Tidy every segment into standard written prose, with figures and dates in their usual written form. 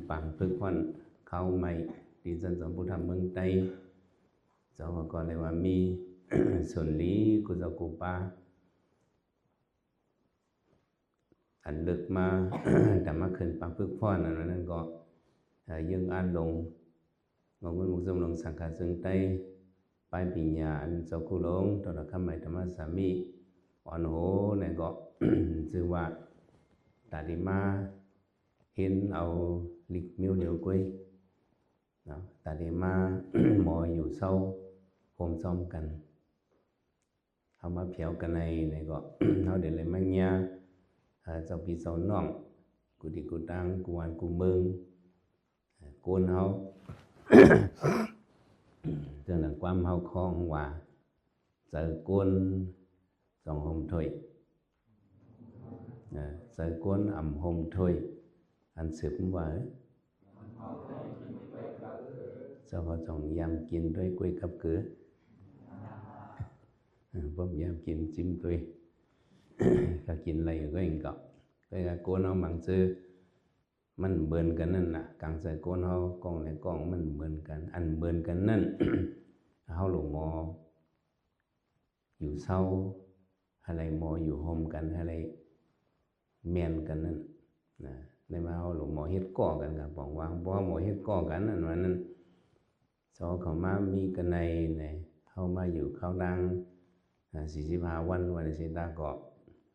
ปังพึกพ่อนเข้าไม่ดีสันสมพุทธเมืองไต้เจ้าก็เลยว่ามีส่วนลีกุจกุปาอันลึกมา แต่มาขึ้นปังพึกพ่อนนั้นก็ยังอ่านลงงงมุกสมลงสังฆาซึ่งไต้ไปปิญญาอันเจ้ากุลงตระคำไม่ธรรมสามีอ่อนโหเนี่ยก็ ชื่อว่าตาดิมาเห็นเอาลิกมิวเดียวกุยเนาะตาดิมา หมออยู่เศร้าโฮมซ้อมกันเอามาเพียวกันในก็ เขาเดี๋ยวเลยมั่งยาเจ้าพี่เจ้าน้องกูดีกูตังกูวันกูเมืองโกนเขา เรื่องนั้นความเฮาคล้องว่าเจอโกนสองหมถอยเจอโกนอ่ำหมถอยอันสืบว่าเจ้าเขาจงยำกินด้วยกล้วยกับเกลือผมยำกินจิ้มด้วย ก็กินอะไรก็เองก็โกนเอาบางซื้อมันเบิ่นกันนั่นน่ะกลางใส่โกนเฮากล้องในกล้องมันเบิ่นกันอันเบิ่นกันนั่น เฮาหลงหมออยู่เศร้าอะไรหมออยู่โฮมกันอะไรแม่นกันนั่นนะในมาเฮาหลงหมอเฮ็ดก่อกันก็บอกว่าบ่หมอเฮ็ดก่อกันนั่นว่านั้นสอเข้ามามีกันในเฮามาอยู่เข้าดัง45วันสิตาก็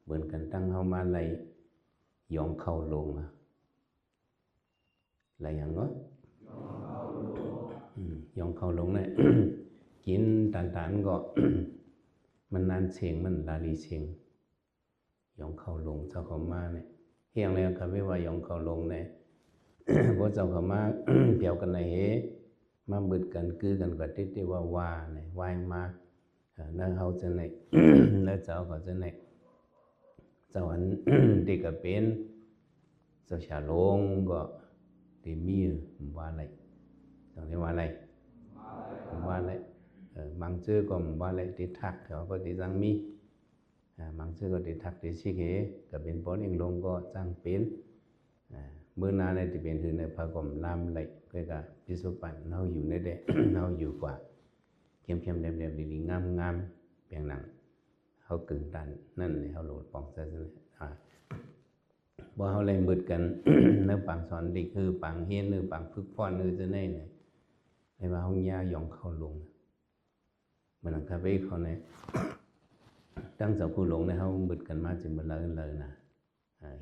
เบิ่นกันตั้งเฮามาไล่ยองเข้าลงอะไรอย่างเนาะยองเข้าลงเนี่ย กินตานก็ มันนานเชียงมันลาลีเชียงยองเข้าลงเจ้าเขามาเนี่ยเฮียงแล้วก็ไม่ว่ายองเข้าลงเนี่ย เพราะเจ้าเขามา เปี่ยวกันในเฮมาบึดกันคือกันก็ติดที่ว่าเนี่ยวายมาแล้วเขาจะไหน แล้วเจ้าก็จะไหนเจ้าอัน เด็กก็เป็นเจ้าชาลงก็ดีมีว่าอะไรตรงนี้ว่าอะไรว่าอะไรบางชื่อก็ว่าอะไรติดทักเขาก็ติดจังมีบางชื่อก็ติดทักติดชิเกก็เป็นป้อนเองลงก็จังเป็นเมื่อนาในที่เป็นคือในพระกรมลามไหลก็จะพิสุปันเราอยู่ในเด็ก เราอยู่กว่าเข้มๆเด็บๆดีๆงามๆเพียงหนังเขากึ่งตันนั่นเลยเขาโหลดปองซะเลยบ่เขาเลยมืดกัน เนื้อปังสอนดีคือปังเฮียนเนื้อปังพึกพรเนื้อจะแน่เนี่ยในว่าห้องยายองเข้าลงเหมือนคาเฟ่เขาเนี่ยตั้งเสาคู่ลงในเขามืดกันมาจึงมันเลยนะ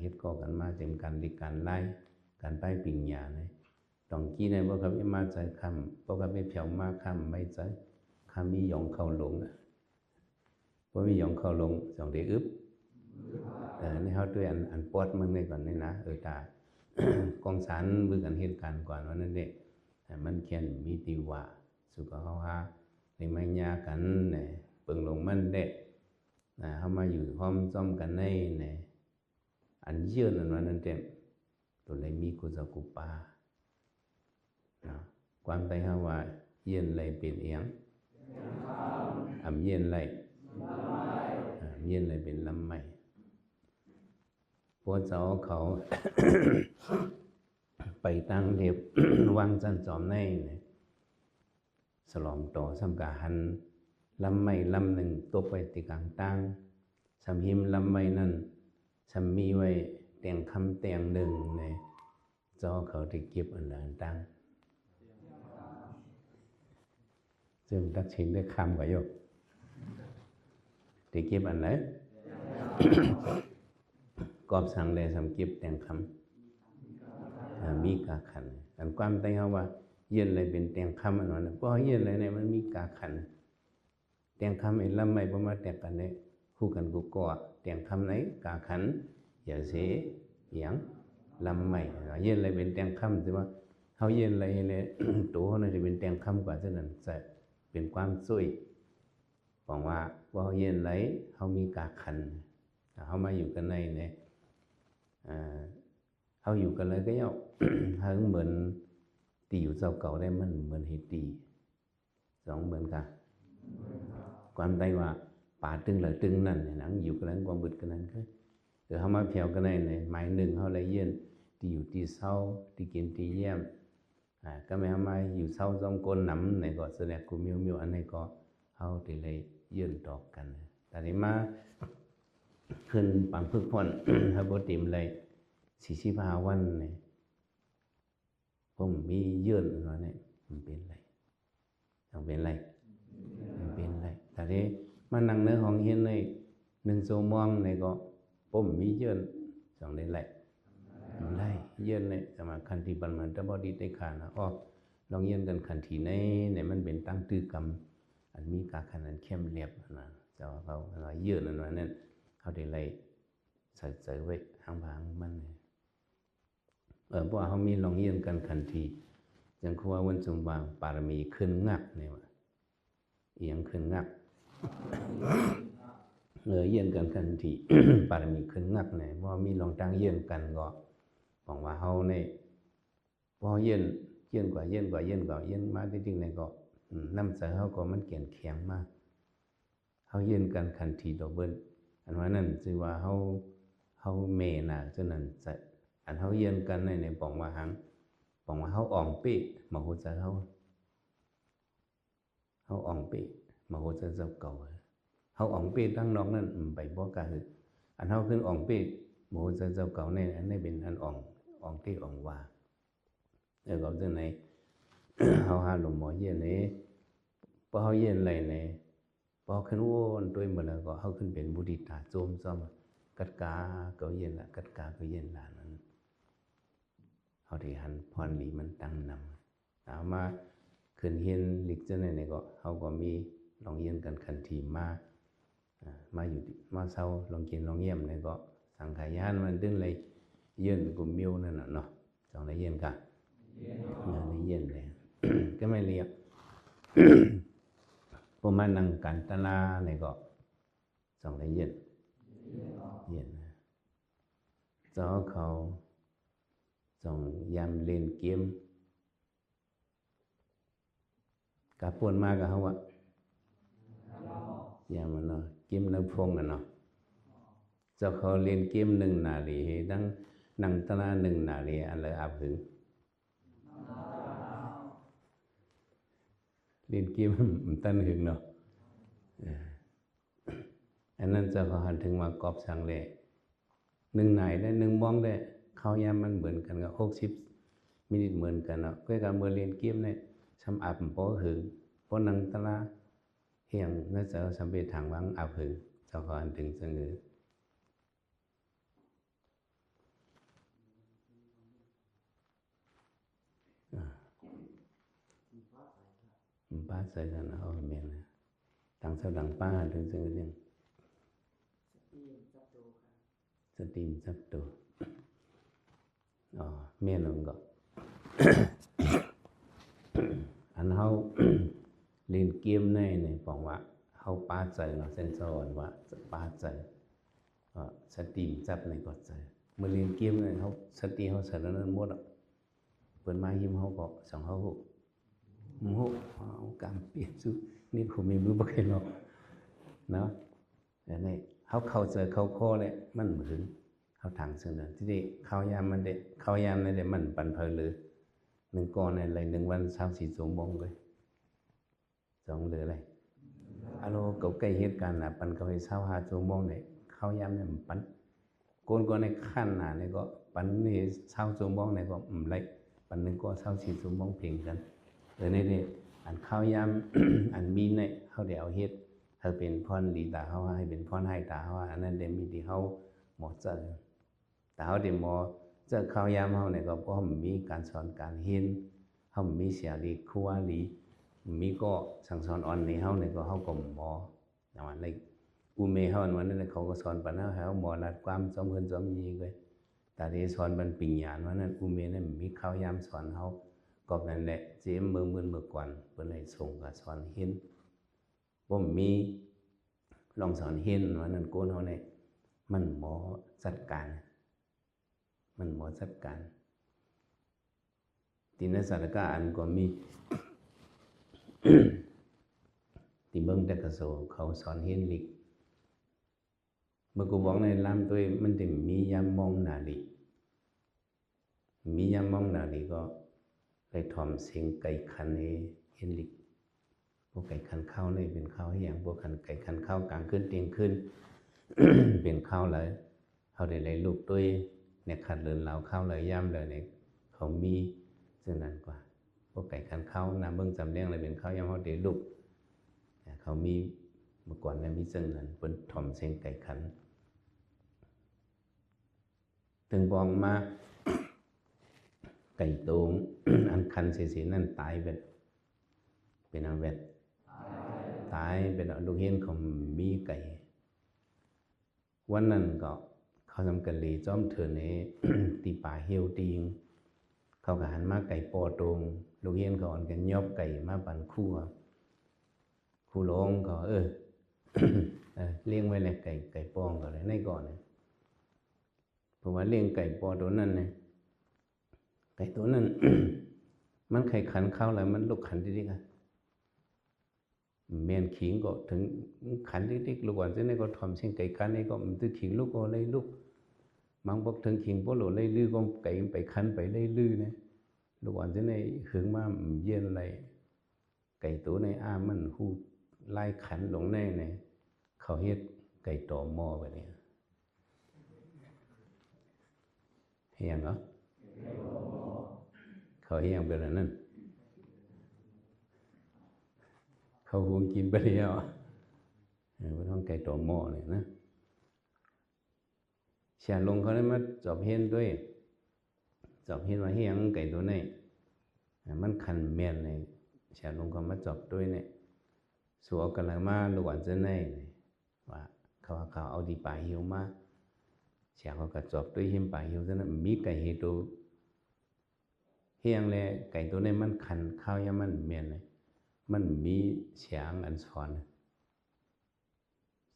เฮ็ดก่อกันมาจึงการดีการไล่การไปปิ่งยาเนี่ยต้องกี้ในว่าเขาไม่มาใจคำเพราะเขาไม่เพียวมากคำไม่ใจคำมียองเข้าลงเพราะมียองเข้าลงสองเดือบในเขาด้วยอันปอดมึงในก่อนนี่นะตากองสารมือกันเหตุการณ์ก่อนวันนั้นเด็กมันเขียนมีติว่าสุขเขาหาในไม่ยากันเนี่ยเปิงลงมันเด็กเขามาอยู่ห้อมซ้อมกันในเนี่ยอันเยื่อนั่นวันนั้นเต็มตัวเลยมีกุศลกุปาความใจเขาว่าเย็นเลยเป็นเอียงเย็นเลยเย็นเลยเป็นลำใหม่พวกเจ้าเขา ไปตั้งเทพ วังจันจอมในสลอมต่อสัมกาหันลำไม่ลำหนึ่งตัวไปติกลางตั้งสำหิมลำไม่นั่นสำมีไว้แต่งคำแต่งหนึ่งเจ้าเขาที่เก็บอันนั้นตั้งซึ่งตักชิงได้คำกว่าโยกที่เก็บอันไหน กอบสั่งเลยสำเก็บแต่งคำมีกาขันอันความตั้งเขาว่าเย็นเลยเป็นแต่งคำอันนั้นเพราะเย็นเลยเนี่ยมันมีกาขันแต่งคำไอ้ลำไม่ประมาณแต่งกันเนี่ยคู่กันกูก่อแต่งคำไหนกาขันอย่าเสียอย่างลำไม่เย็นเลยเป็นแต่งคำแต่ว่าเขาเย็นเลยเนี่ย ตัวเขาจะเป็นแต่งคำกว่าเช่นนั้นจะเป็นความซุยบอกว่าเขาเย็นเลยเขามีกาขันเขามาอยู่กันในเนี่ยเขาอยู่กันเลยก็ย่อ เขาเหมือนตีอยู่เจ้าเก่าได้มันเหมือนเฮตีสองเหมือนกันความได้ว่าป่าตึงเลยตึงนั่นเนี่ยนังอยู่กันนั้นความบึดกันนั้นคือเขามาเพียวกันในหมายหนึ่งเขาเลยเย็น ที่อยู่ที่เศร้าที่กินที่เยี่ยมก็ไม่ทำไมอยู่เศร้าจอมก้นหนำในก็แสดงกูมิวอันนี้ก็เขาที่เลยยื่นตอกกันแต่นี้มาขึ้นปังพึกพ่นถ้าบติมเลย45 วันเนี่ยผมมียื่นอะไรเนี่ยมันเป็นไรต้องเป็นไรมันเป็นไรแต่นี้มานั่งเนื้อของเห็นใน1 ชั่วโมงเนี่ยก็ผมมียื่นสองได้ไรได้เย็นเนี่ยสมาคันทีบันมันจะบอดีได้ขานะอ้อลองเย็นกันคันทีในเนี่ยมันเป็นตั้งตื้อกรรมอันมีกาขันอันเข้มเรียบนะเจ้าเขาเยอะนั่นนั่นเขาได้ไล่ใส่ไว้ทางบางมันเพราะเขามีลองเย็นกันคันทีจังคือว่าวันสมบางปารมีขึ้นงักเนี่ยว่าเอียงขึ้นงักเย็นกันคันที ปารมีขึ้นงักเนี่ยเพราะมีลองตั้งเย็นกันก็บอกว่าเขาเนี่ยพอเย็นกว่าเย็นมาจริงๆเนี่ยก็น้ำใจเขาก็มันเกี่ยนแข็งมากเขาเย็นกันคันทีดอกเบิ้ลอันว่านั่นคือว่าเขาเมน่ะฉะนั้นอันเขาเย็นกันในบอกว่าเขาอ่องปีมาหัวใจเขาอ่องปีมาหัวใจเจ้าเก่าเขาอ่องปีทั้งนอกนั่นไปบอกกันอันเขาขึ้นอ่องปีมาหัวใจเจ้าเก่าเนี่ยอันนี้เป็นอันอ่องที่อ่องว่าก็จังไหน เขาหาหลวงหมอเย็นนี่พอเขาเย็นไรเนี่ยพอขึ้นวนตัวเหมือนก็เขาขึ้นเป็นบุติตาโจมซ้อมกัดกาก็เย็นละกัดกาก็เย็นละนั้นเขาที่หันพรหลีมันตั้งนำเอามาขึ้นเย็นหลีกจังไหนเนี่ยก็เขาก็มีลองเย็นกันคันทีมาอยู่มาเศร้าลองกินลองเยี่ยมเนี่ยก็สังขายานมันดึงเลยเย็นกลุ่มมิวนั่นน่ะเนาะจังได้เย็นกันได้เย็นเลยก็ไม่เรียกพวกมันนั่งกันตนาเนี่ยก็ส่องได้เย็นนะเจ้าเขาส่องยามเล่นเกมกับปวนมากกับเขาว่ายามมันเนาะเกมน้ำพงกันเนาะเจ้าเขาเล่นเกม1 นาทีดังนั่งตนา1 นาทีอะไรอาบหึงเล่นเกมมันตันหึงเนาะอันนั้นเจ้าเขาหันถึงมากอบสั่งเลย1 นายได้1 บ้องได้เขายามมันเหมือนกันกับ60 มินิเหมือนกันเนาะก็การเมื่อเล่นเกมเนี่ยซ้ำอาบพอหึงพอนั่งตนาเฮียงนั่นเจ้าสัมเบทางวังอาบหึงเจ้าเขาหันถึงเสงอป้าใส่กันเอาเมียนต่างเสดังป้าถึงเสงอเนี่ยสตีมจับตัวเมียนงก็ อันเขา เล่นเกมในบอกว่าเขาป้าใจเนาะเซนสอนว่าป้าใจสตีมจับในก็ใจเมื่อเล่นเกมเนี่ยเขาสตีเขาใส่แล้วนั้นหมดอ่ะเปิดมายิ้มเขาก็สั่งเขาโมโหเอาการเปลี่ยนชุดนี่ผมมีมือบักเห็นหรอกเนาะแต่ในเขาเข้าใจเขาข้อเลยมันเหมือนเขาทางเสนอที่นี่เขายามมันเด็กเขายามในเด็กมันปันเพลหรือ1 ก้อนในอะไร1 วัน24 ชั่วโมงเลย2หรืออะไรอารมณ์เก่าใกล้เหตุการณ์ปันเขาไป25 ชั่วโมงเนี่ยเขายามเนี่ยปันก้นในขั้นหนาเนี่ยก็ปันนี่20 ชั่วโมงเนี่ยก็ไรปัน1 ก็24 ชั่วโมงเพียงกันเลยในเด็กอันเขายาม อันมีเนี่ยเขาเดี๋ยวเฮ็ดถ้าเป็นพรลีตาเขาให้เป็นพรให้ตาเขาอันนั้นเดี๋ยวมีที่เขาหมอเจอแต่เขาเดี๋ยวหมอเจอเขายามเขาเนี่ยก็เพราะมันมีการสอนการเห็นเขามีเสียดีครัวดีมีก็สั่งสอนอ่อนในเขาเนี่ยก็เขาก็หมออย่างนั้นเลยกูเมเขาวันนั้นเขาก็สอนปัญหาเขาหมอนัดความจอมเงินจอมยีเลยแต่ที่สอนบรรปิญญาณวันนั้นกูเมเนี่ยมีเขายามสอนเขาก็นั่นแหละเจ้เมื่อก่อนเพิ่นให้ส่งกับสอนเห็นผมมีลองสอนเห็นวันนั้นโกนเขาเนี่ยมันหมอจัดการที่ในสถานการณ์ก็มี ที่เบิ่งแต่กระโสเขาสอนเห็นลิกเมื่อกูบอกในลำตัวมันจะมียามมองหน้าลิ มียามมองหนาดีก็ไปถ่อมเสียงไก่คันเห็นลิกพวกไก่คันเข้านี่เป็นเข้าให้อย่างพวกไก่คันเข้ากลางขึ้นเตียงขึ้น เป็นเข้าเลยเขาได้เลยลูกด้วยเนี่ยขัดเลินเหลาเข้าเลยย่ำเลยเนี่ยเขามีซึ่งนั้นกว่าพวกไก่คันเข้าน้ำเบิ้งจำเลี้ยงเลยเป็นเข้าย่ำเขาได้ลูกเขามีเมื่อก่อนเนี่ยมีซึ่งนั้นเป็นถ่อมเสียงไก่คันถึงบองมาไก่ตูง อันคันเสียนั่นตายเป็นอันเวทตายเป็นลูกเห็นของมีไก่วันนั้นก็เขาทำกันเลยจ้อมเถื่อนใน ตีป่าเฮียวตีงเขาก็หันมาไก่ปอตรงลูกเห็นเขาอ่อนกันยอบไก่มาปั่นคู่ร้องก็เลี้ยงไว้ในไก่ปองก็เลยในก่อนเพราะว่าเลี้ยงไก่ปอตัวนั้นเนี่ยไก่ตัวนั้น มันไข่ขันเข้าแล้วมันลูกขันดิ๊กเมียนขิงก็ถึงขันดิ๊กลูกวันเส้นนี้ก็ทำเช่นไก่ขันนี่ก็มันตื้อขิงลูกก็เลยลูกบางบอกถึงขิงพวกเราเลยลื้อก็ไก่ไปขันไปเลยลื้อเนี่ยลูกวันเส้นนี้หึงมาเย็นอะไรไก่ตัวในมันหูไล่ขันลงแน่เนี่ยเขาเฮ็ดไก่ต่อหม้อไปเนี่ยเฮียงเหรอเขาเฮียงเป็นอะไรนั่นเขาหุงกินไปแล้วเป็นห้องไก่ต่อหม้อเนี่ยนะเสียลงเขาได้มาจอบเห็นด้วยจอบเห็นว่าเฮียงไก่ตัวนี้มันคันเมียนเลยเสียลงเขามาจอบด้วยเนี่ยสัวกันเลยมาลูกวันเจ้าแน่ว่าเขาเอาดีป่าหิวมาเสียเขาก็จอบด้วยหิมป่าหิวเจ้านั้นมีไก่เฮโตเฮียงเลยไก่ตัวนี้มันคันข้าวยามันเมียนเลยมันมีเสียงอันสอน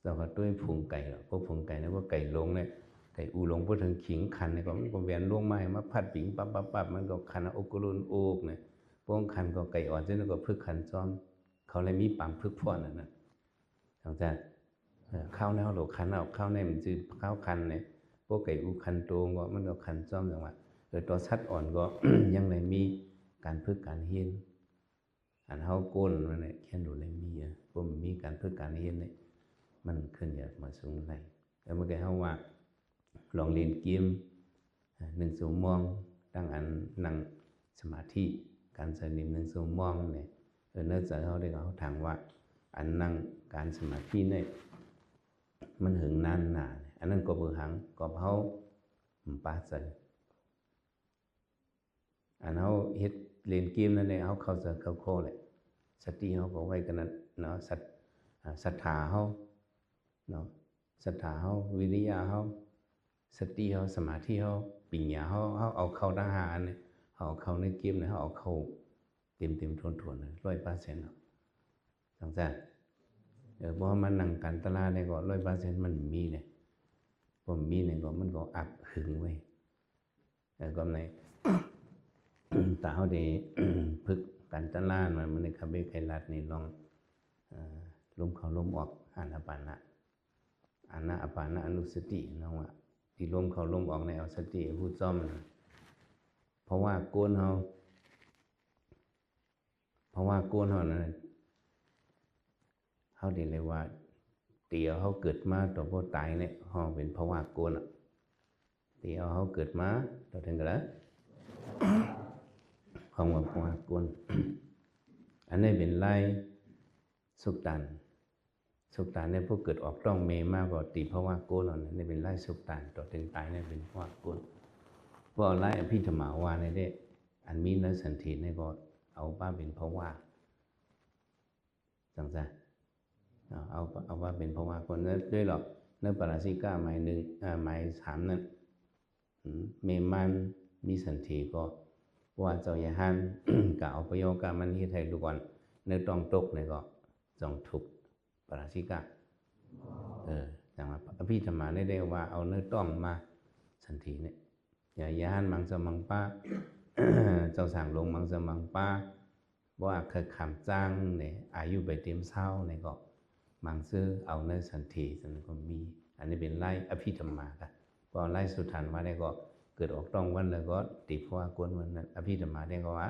เราก็ด้วยผงไก่พวกผงไก่นะพวกไก่ลงเนี่ยไก่อูลงพวกถึงขิงคันเนี่ยก็มันก็แหวนลงไม้มาพัดปิงปั๊บมันก็คันโอกรุนโอกเนี่ยพวกคันก็ไก่อ่อนเจ้านั้นก็พึกคันซ้อมเขาเลยมีปั๊มพึกพ่อนั่นนะหลังจากข้าวแนวโหลคันเอาข้าวในมันจืดข้าวคันเนี่ยพวกไก่อูคันโตงก็มันก็คันซ้อมอย่างว่าตัวชัดอ่อนก็ ยังเลยมีการพึกการเฮียนอันเฮาก้นมันเนี่ยแค่ดูเลยมีพวกมันมีการพึกการเฮียนเนี่ยมันขึ้นอยากมาสูงไรแล้วเมื่อกี้เฮาว่าลองเรียนเกม1 ชั่วโมงตั้งอันนั่งสมาธิการสนิม1 ชั่วโมงเนี่ยเนื่องจากเขาได้เขาถามว่าอันนั่งการสมาธิเนี่ยมันหึงนานหนาอันนั้นก็เบื่อหังก็เขาปาใส่อันเขาเฮ็ดเรียนเกมนั่นเองเขาจะเข้าโคเลยสติเขาก็ไว้กันนั้นเนาะศรัทธาเขาเนาะศรัทธาเขาวิริยะเขาสติเขาสมาธิเขาปัญญาเขาเอาเข้าทหารเนี่ยเอาเข้าในเกมเนี่ยเขาเอาเข้าเต็มทวนเลย100%เนาะสังเกตเพราะมันนั่งกันตลาดเนี่ยก็100%มันมีเนี่ยผมมีเนี่ยก็มันก็อับหึงไว้ก็ในแต่เขาได้พึกกันตลาดมันในคาเบไคลัดนี่ลองลมเข้าลมออกอานาปานะอปานะอนุสติน้องว่าที่ลมเข้าลมออกในเอาสติพูดจ้อมเพราะว่าโกนเขานั้นเขาได้เลยว่าเตียวเขาเกิดมาตัวพอตายเนี่ยเขาเป็นเพราะว่าโกนเตียวเขาเกิดมาตัวถึงกันแล้วของว่าเพราะว่าโกนอันนี้เป็นไล่สุกตันเนี่ยพวกเกิดออกต้องเมมากกว่าตีเพราะว่าโกนนี่เป็นไล่สุกตันตัวถึงตายเนี่ยเป็นเพราะว่าโกนพวกไล่อภิธรรมาวาในเด้อันมีนัสันติเนี่ยก็เอาว่าเป็นเพราะว่าจังซะเอาว่าเป็นเพราะว่าคนนั้นด้วยหรอกเนื้อปราชิกาหมายหนึ่งหมาย3นั้นเมมันมีสันติก็ว่าเจ้าอย่าหัน กับเอาประโยชน์กับมันที่ไทยดูก่อนเนื้อต้องตกเนี่ยก็จองถูกปราชิกาแต่ว่าอภิธรรมาได้ว่าเอาเนื้อต้องมาสันติเนี่ยอย่าหันมังสมังป้า เจ้าสั่งลงมังสมังป้าว่าเคยขำจ้างเนี่ยอายุไปเต็มเศร้าเนี่ยก็มังซื้อเอาเนื้อสันติสันก็มีอันนี้เป็นไล่อภิธรรมาครับพอไล่สุทันว่าได้ก็ เกิดออกต้องวันแล้วก็ติเพราะว่ากวนวันนั้นอภิธรรมาได้ก็ว่า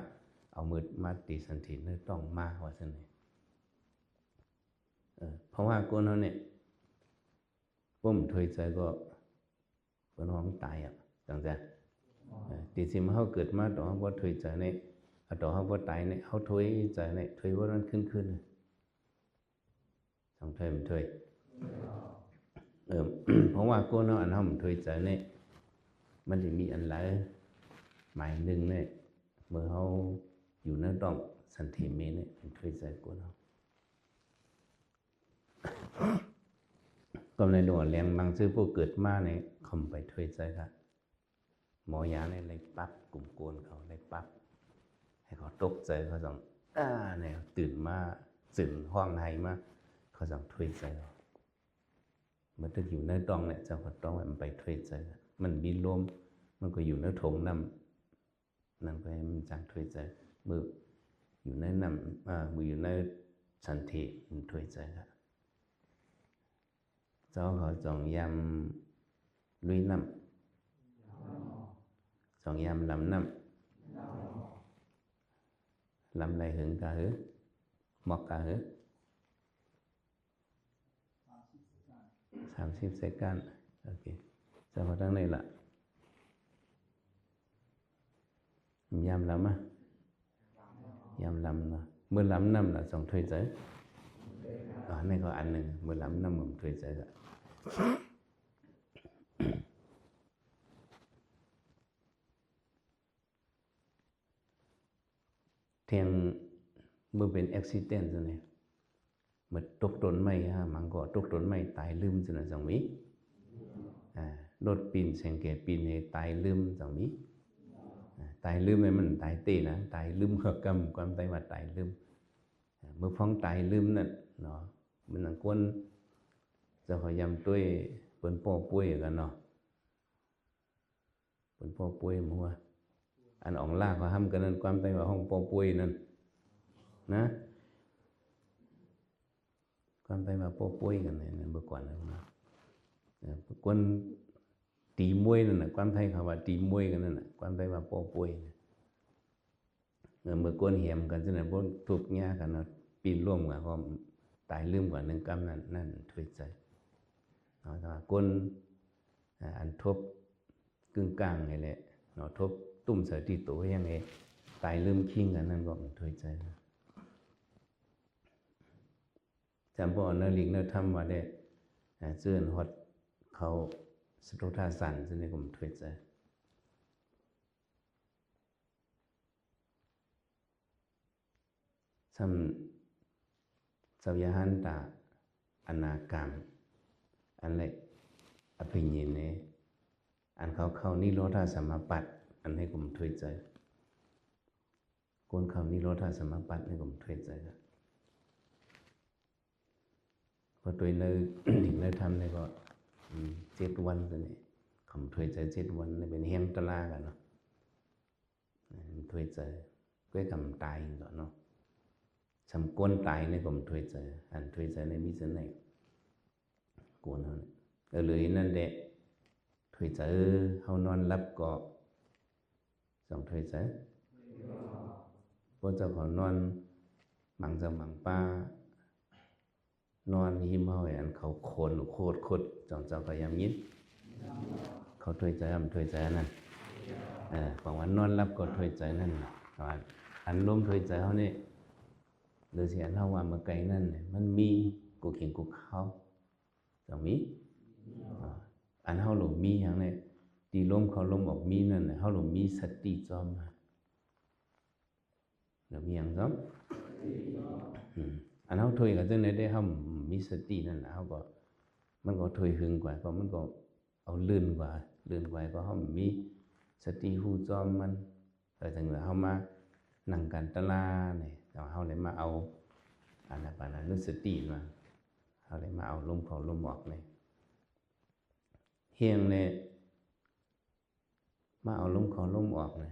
เอามือมาติสันติเนื้อต้องมาว่าซั่นนี่เพราะว่ากวนเขาเนี่ยปุ้มถอยใจก็กวนห้องตายอ่ะจังซี่ติสิมาเฮาเกิดมาต่อเฮาบ่ถอยใจเนี่ยต่อเฮาบ่ตายเนี่ยเฮาถอยใจเนี่ยถอยว่ามันขึ้นต้องถอยมันถอยเพราะว่ากวนเฮาอันเฮามันถอยใจเนี่ยมันจะมีอันหลายหมายหนึ่งเนี่ยเมื่อเขาอยู่ในต้องสันติเมเนี่ยมันถอยใจกวนเฮาก็ในดวงแรงบางซื่อผู้เกิดมาเนี่ยคำไปถอยใจครับหมอยาในเลยปั๊บกลุ่มโกนเขาเลยปั๊บให้เขาตกใจเขาสั่งเนี่ยตื่นมาตื่นห้องไห้มาเขาสั่งถอยใจเมื่อถึงอยู่ในต้องเนี่ยเจ้าก็ต้องมันไปถอยใจมันมีลมมันก็อยู่ในถงน้ำนั่นก็ให้มันจังถอยใจมืออยู่ในน้ำมืออยู่ในสันติมันถอยใจครับเจ้าเขาจองยำลุยน้ำจองยำลำน้ำลำไรหึงกะหือหมอกกะหือ30 second โอเคเจ้าเขาตั้งในละยำลำยำลำเนาะเมื่อลำน้ำละส่งถอยใจนี่ก็อันหนึ่งเมื่อลำน้ำผมถอยใจละเทียงเมื่อเป็นอุบิเหตุซะเนี่ยเมื่อตกต้นไม้ฮะมันก็ตกต้นไม้ตายลืมซะนะจังมีรถปีนแสงแก่ปีนให้ตายลืมจังมีตายลืมมันตายเตนะตายลืมก็กรรมความตายว่าตายลืมเมื่อพ้องตายลืมนั่นเนาะมันนั่งกวนจะพยายามด้วยเปิ้นป่อป่วยกันเนาะเปิ้นป่อป่วยมัวอันอ่องลากเขาห้ำกันนั่นความตายว่าห้องป่อป่วยนั่นนะความตายว่าป่อป่วยกันเนี่ยเมื่อก่อนนะกวนตีมวยนั่นน่ะความไทยเขาว่าตีมวยกันนั่นน่ะความไทยว่าป่อป่วยเมื่อกวนเหี่ยมกันจังได๋บ่ทุกข์ยากกันเนาะปีนร่วมกันก็ตายลืมกว่า1กรรมนั่นถอยใจเนาะถ้ากวนอันทบกึ่งกลางนี่แหละเนาะทบตุ้มสติโตยังไงตายลืมคิงกันนั่นก็ถอยใจจำบ่เนาะลิงเนาะทำว่าได้เสื่อนฮอดเขาสตุทาสันซึ่งในกลุ่มถอยใจซ้ำสัพยหันตาอนาคามอันไรอภิญญเนอันเขานิโรธาสมาปัฏอันให้กลุ่มถอยใจคนเขานิโรธาสมาปัฏให้กลุ่มถอยใจครับพอตัวเนื้อดิ่งเนื้อทำเนี่ยก็7 วันตัวนี้คำถอยใจ7 วันเนี่ยเป็นเฮียงตะลากันเนาะถอยใจก็กำตายก่อนเนาะสำกวนตายในกลุ่มถอยใจอันถอยใจในมิสเนกกวนเขาเนี่ยเลยนั่นแหละถอยใจเขานอนรับก็ส่งถอยใจพวกเจ้าของนอนหมังจะหมังป้านอนหิมเฮาอันเขาโคนโคตรคดจังเจ้าพยายามยินเขาถอยใจถอยใจนั่นบางวันนอนรับก็ถอยใจนั่นอันล้มถอยใจเขานี่หรือเสียเท่าว่ามาไกลนั่นมันมีกูเขียนกูเขาจังมีอันเฮาหลงมีอย่างนี้ตีล้มเขาล้มออกมีนั่นเฮาหลงมีสติจอมเดี๋ยวมีอย่างซ้ำอันเฮาถอยก็จังได๋ได้เฮามีสตินั่นน่ะเฮาก็มันก็ถอยหึงกว่าก็มันก็เอาลื่นกว่าก็เฮามีสติฮู้จอมมันจังว่าเฮามานั่งกันตะลานี่เฮาเลยมาเอาอานาปานสติมาเฮาเลยมาเอาลมเข้าลมออกนี่เฮียงเนี่ยมาเอาลมเข้าลมออกนี่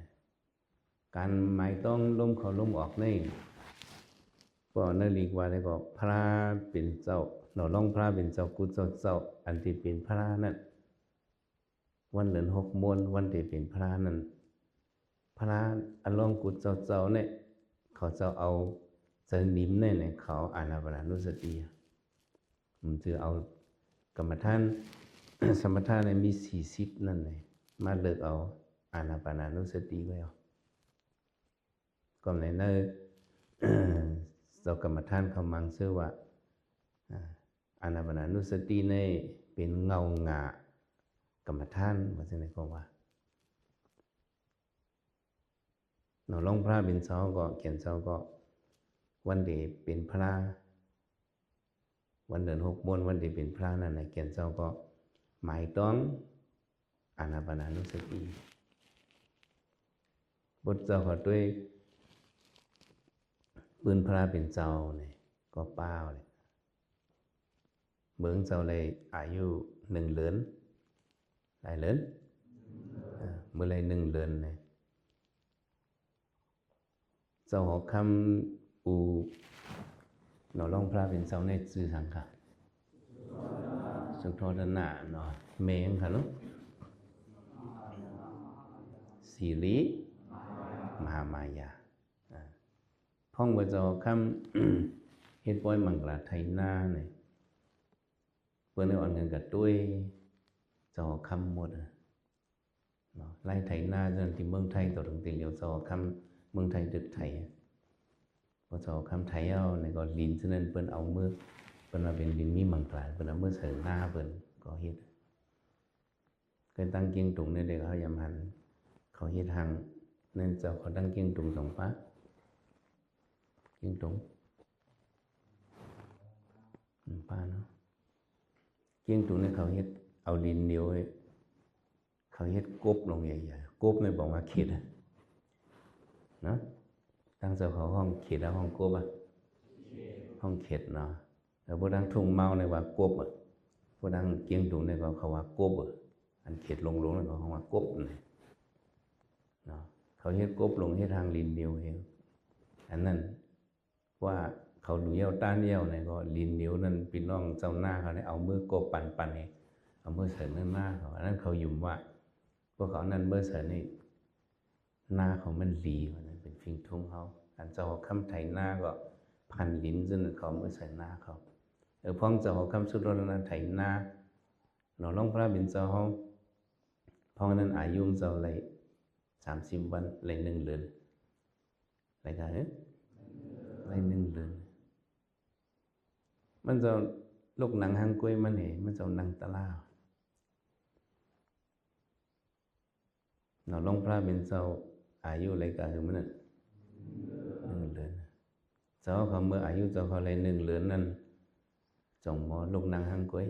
การหมายต้องลมเข้าลมออกนี่ก็นั่นเรียกว่าได้ก็พระเป็นเจ้าเราลองพระเป็นเจ้ากุศลเจ้าอันที่เป็นพระนั่น วันเหลือน6 มวนวันที่เป็นพระนั่นพระอลองกุฎเจ้าเนี่ยเขาจะเอาเจอนิ่มเนี่ยเขาอานาปานุสติมันจะเอากรรมฐาน สมถะเนี่ยมี40นั่นเลยมาเลิกเอาอานาปานุสติไว้เอาก็ในนั้นเจ้ากรรมฐานเขามังชื่อว่าอานาปานุสติเนี่ยเป็นเงางากรรมฐานว่าจังได๋ก็ว่าหนอลงพระเป็นเจ้าก็เขียนเจ้าก็วันเดเป็นพระวันเดือน6 มวนวันเดเป็นพระนั่นน่ะเขียนเจ้าก็หมายต้องอานาปานุสติบทเจ้าก็ด้วยปืนพระเป็นเจ้าเนี่ยก็เป้าเลยเมืองเจ้าเลยอายุ1 เดือนหลายเดือนเมื่อไร1 เดือนเนี่ยเจ้าหอกคำอูหนอลงพระเป็นเจ้าในชื่อสังฆะสุโธทนะเนาะเมงค่ะลูกสีริมหามายาพ่องว่าเจ้าคำเฮ็ดป่อยมังกรไทยนาเนี่ยเพื่อนเอาเงินกับตุ้ยเจ้าคำหมดเนาะไล่ไทยนาจนที่เมืองไทยต่อถึงตีเหลียวเจ้าคำเมืองไทยดึกไทยพอเจ้าคำไทยเอาในก็ลินฉะนั้นเพิ่นเอามือเพิ่นมาเป็นลินมีมังกรเพิ่นเอามือเสริมหน้าเพิ่นก็เฮ็ดเคยตั้งเกียงตุงในเด็กเขายำหันเขาเฮ็ดทางนั่นเจ้าเขาตั้งเกียงตุงสองฟ้าเกียงตุงป้าเนาะเกียงตุงเนี่ยเขาเฮ็ดเอาดินเหนียวเขาเฮ็ดกบลงใหญ่ๆกบในบอกว่าเข็ดเนาะตั้งเจ้าเขาห้องเข็ดแล้วห้องกบห้องเข็ดเนาะแล้วพวกดังทุ่งเมาในว่ากบพวกดังเกียงตุงในก็เขาว่ากบอันเข็ดลงในก็เขาว่ากบเนาะเขาเฮ็ดกบลงเฮ็ดทางลินเหนียวเองอันนั้นว่าเขาหนูเยี่ยวต้านเยี่ยวเนี่ยก็ลินเหนียวนั่นพี่น้องเจ้าหน้าเขาเนี่ยเอามือกบปั่นเนี่ยเอามือเสริมหน้าเขาอันนั้นเขายุ่มว่าพวกเขานั่นมือเสริมนี่หน้าเขามันหลีมันเป็นฟิงทุ่งเขาอันเจ้าคำไทยหน้าก็พันลิ้นจนเขามือเสริมหน้าเขาพ้องเจ้าคำสุดรนั้นไทยหน้าหนอลงพระบินเจ้าเขาพ้องนั้นอายุเจ้าเลย30 วันเลย1 เดือนอะไรกันเลย1 เดือนมันจะลูกหนังหางกล้วยมันเห็นมันจะหนังตะลาหนอลงพระเป็นเจ้าอายุอะไรกันคือมัน1 เดือนเจ้าเขาเมื่ออายุเจ้าเขาเลย1 เดือนนั่นจงหมอลูกหนังหางกล้วย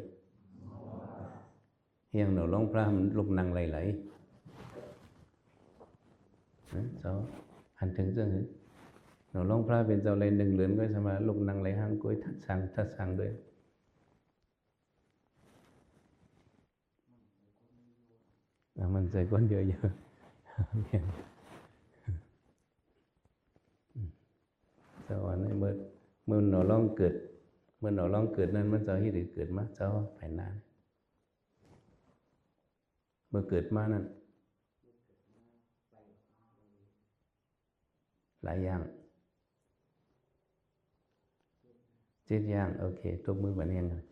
เฮียงหนอลงพระมันลูกหนังไหลเจ้าหันถึงเรื่องนี้หนอลงพระเป็นเจ้าเลย1 เดือนก็สมาลูกหนังไหลหางกล้วยทัดสั่งด้วยมันใจก้นเยอะๆสวรรค์เมื่อหนอร้องเกิดนั้นมันจะให้หรือเกิดมาเจ้าภายนานเมื่อเกิดมานั้นหลายอย่าง7 อย่างโอเคตบมือบันเองกัน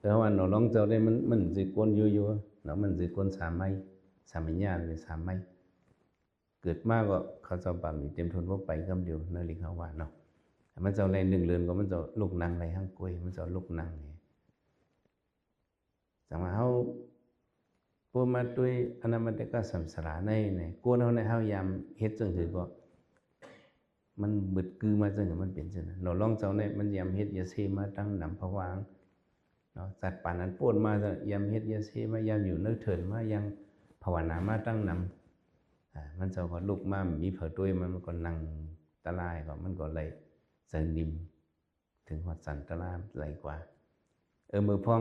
แต่ว่าหนอร้องเจ้าได้มันสิก้นอยู่เนาะมันสิก้น3 ญาณหรือ3 ไม้เกิดมากก็เขาเจ้าบามีเต็มทนพวกไปคำเดียวนั่นลิเขาว่าเนาะมันเจ้าเลย1 เดือนก็มันเจ้าลูกนางไรห้างกล้วยมันเจ้าลูกนางนี่จังว่าเฮาพวกมาด้วยอนามัตกสัมสราในกวนเฮาในเฮายามเฮ็ดจังซี่ก็มันบึดกือมาจังมันเป็นจังนั้นเนาะลองเจ้าในมันยามเฮ็ดยาเสมาตั้งนำภวางเนาะสัตว์ป่านั้นปวดมาจะยามเฮ็ดยาเสมายามอยู่เนื้อเถินมายังภาวนามาตั้งนำมันเจ้าก็ลุกมามีเผาด้วยมันก็นั่งตะลายก็มันก็เลยเสนิมถึงหอดสันตะลายไหลกว่ามือพอง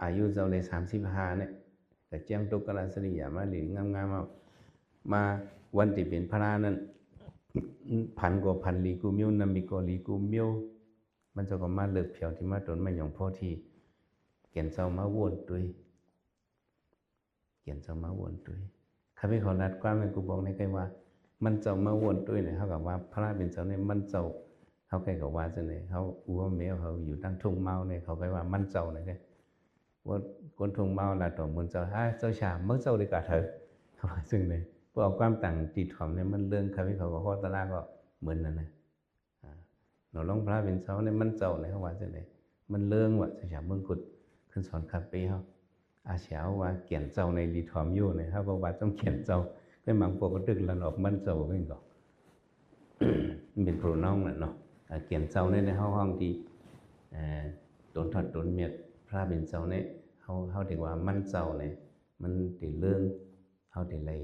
อายุเจ้าเลย35เนี่ยแต่แจ้งตุกราสริยามาหรืองามมาวันที่เป็นพระนั้น1,000 กว่าลีกูมิวนำมีกว่าลีกูมิวมันจะก็มาเลิกเผียวที่มาตนไม่ยองพ่อที่ เกียนเจ้ามาวนตุยเกียนเจ้ามาวนตุยข้าพเจ้านัดความให้กูบอกในใกล้ว่ามันเจ้ามาวนตุยเนี่ยเขากับว่าพระเป็นเจ้าเนี่ยมันเจ้าเขาใกล้กับว่าจะเนี่ยเขาอ้วนเมียเขาอยู่ตั้งทุ่งเมาเนี่ยเขาใกล้ว่ามันเจ้าเนี่ยว่าคนทุ่งเมาlà tổ muốnเจ้าเจ้าชาเมื่อเจ้าดีกว่าเธอเขาว่าซึ่งเนี่ยพวกความต่างตีถ่อมเนี่ยมันเรื่องข้าพเจ้าก็ข้อตะลาก็เหมือนนั่นนะหนูลองพระเป็นเจ้าเนี่ยมันเจ้าเนี่ยเขาว่าจะเนี่ยมันเรื่องว่าเจ้าชาเมืองกุดขึ้นสอนคาเฟ่เขาอาเช้าว่าเขียนเจ้าในรีถ่อมอยู่เนี่ยเขาบอกว่าต้องเขียนเจ้าcái mảng bộ có được là nóมันเจ้าก็ยิ่งก็เป็นโปรน้องแหละเนาะเขียนเจ้าในห้องที่โดนถอดโดนเมียดพระเป็นเจ้าเนี่ยเขาถึงว่ามันเจ้าเนี่ยมันติเรื่องเขาติเลย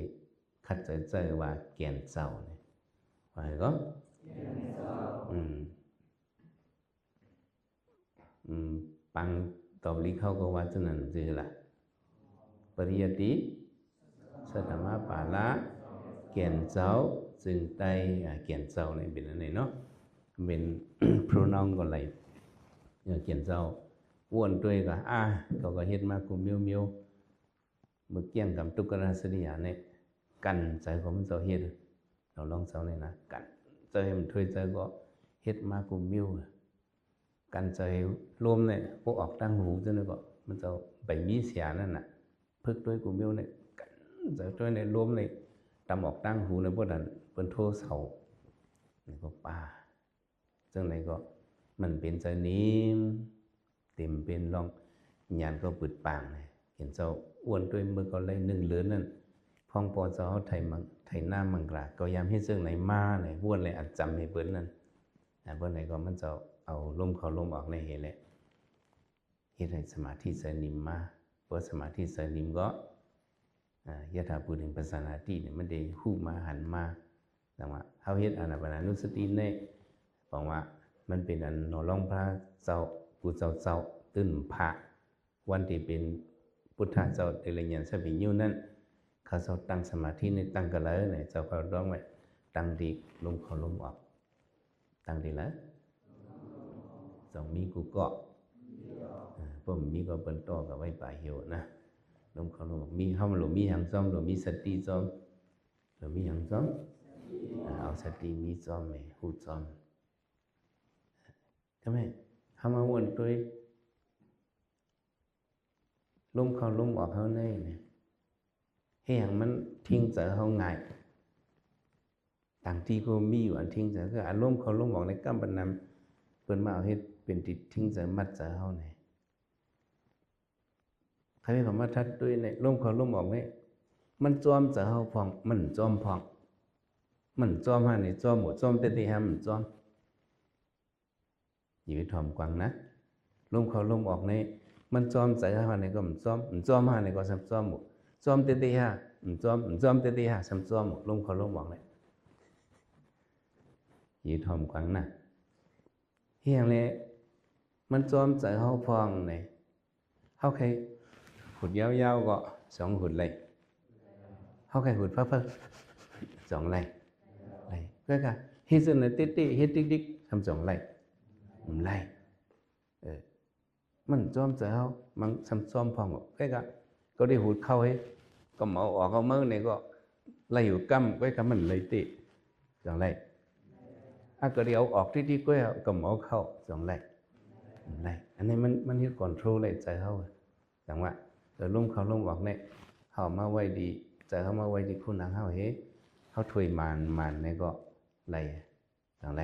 คัดใจว่าเขียนเจ้าเนี่ยว่าไงก็ปังตอบลิเขาก็ว่าจะนั่นคือละปริยัติสัตตมะปาละเขียนเจ้าจึงไตเขียนเจ้าในเป็นอะไรเนาะเป็น pronoun ก็เลยเขียนเจ้าวนด้วยก็เขาก็เฮ็ดมากูเมียวเมื่อเกี่ยงกับตุกราสริยาเนี่ยกันใจของมันเจ้าเฮ็ดเราลองเจ้าเนี่ยนะกันใจมันถ้วยใจก็เฮ็ดมากูเมียวกันใจรวมเนี่ยพวกออกตั้งหูจังเลยก็มันเจ้าใบมีเสียนั่นน่ะพึกด้วยกูเมียวเนี่ยใจช่วยในรวมในตำออกตั้งหูในพวกนั้นเป็นโทษเสานี่ก็ป่าจังไหนก็มันเป็นใจนี้เต็มเป็นลองญาณก็ปืดปางเลยเห็นเจ้าอ้วนด้วยมือก็เลยนึ่งเลือนนั่นพองปอเจ้าไทยหน้ามังกราก็ยามให้เสื่องไหนมาเนี่ยว้วนเลยอัดจำให้เปิ้นนั่นเปิ้นไหนก็มันจะเอาลมเข้าลมออกในเหตุเลยเฮ็ดให้สมาธิเสนิมมาเพราะสมาธิเสนิมก็ยถาภูริปัสสนาติเนี่ยมันได้หู้มาหันมาแต่ว่าเฮาเฮ็ดอานาปานนุสติเนี่ยบอกว่ามันเป็นอันนอร้องพระเจ้าผู้เจ้าตื่นพระวันที่เป็นพุทธเจ้าเตลิยันสบิญญูนั้นเขาเจ้าตั้งสมาธิในตั้งกันเลยเนี่ยเจ้าเขาร้องไว้ตั้งดีลมเข้าลมออกตั้งดีแล้วสองมีกูเกาะผมมีก็เป็นต่อกับไว้ป่าเหี่ยวนะลมเข้าลมออกมีเข้ามาหรือมีหางซ้อมหรือมีสติซ้อมหรือมีหางซ้อมเอาสติมีซ้อมไหมหูซ้อมทำไมทำมาวนด้วยลมเข้าลมออกเขาเนี่ยให้อย่างมันทิ้งเจอเขาง่ายต่างที่ก็มีอยู่อันทิ้งเจอก็อารมณ์เขาลมออกในกั้มบรรณเปิดมาเอาให้เป็นติดทิ้งเจอมัดเจอเขาเนี่ยใครเป็นคำว่าทัดด้วยเนี่ยลมเขาลมออกเนี่ยมันจอมเจอเขาพองมันจอมพองมันจอมฮะเนี่ยจอมหมดจอมเตะฮะมันจอมอยู่ในถ่อมกวางนะลมเข้าลมออกเนี่ยมันจอมใจฮะเนี่ยก็มันจอมฮะเนี่ยก็ซ้ำจอมหมดจอมเตะฮะมันจอมเตะฮะซ้ำจอมหมดลมเข้าลมออกเนี่ยอยู่ถ่อมกวางนะเฮียงเลยมันจอมใจเขาพองเนี่ยเขาใครขุดยาวๆก็สองขุดเลยเขาใครขุดพักสองเลยก็ค่ะฮิตเนี่ยติ๊ฮิตติ๊กทำสองเลยไล่มันจอมเจ้ามันซ้ำซ้อมพองก็ได้หูดเข้าให้ก็หมอออกเอาเมื่อเนี่ยก็ไล่อยู่กำไว้กับมันเลยติจังไรก็เดี๋ยวออกที่ก็ก็หมอเข้าจังไรอันนี้มันที่คอนโทรลเลยใจเขาจังว่าลุ่มเขาลุ่มออกเนี่ยเขามาไว้ดีใจเขามาไว้ดีคุณนางเขาเขาถวยมันเนี่ยก็ไล่จังไร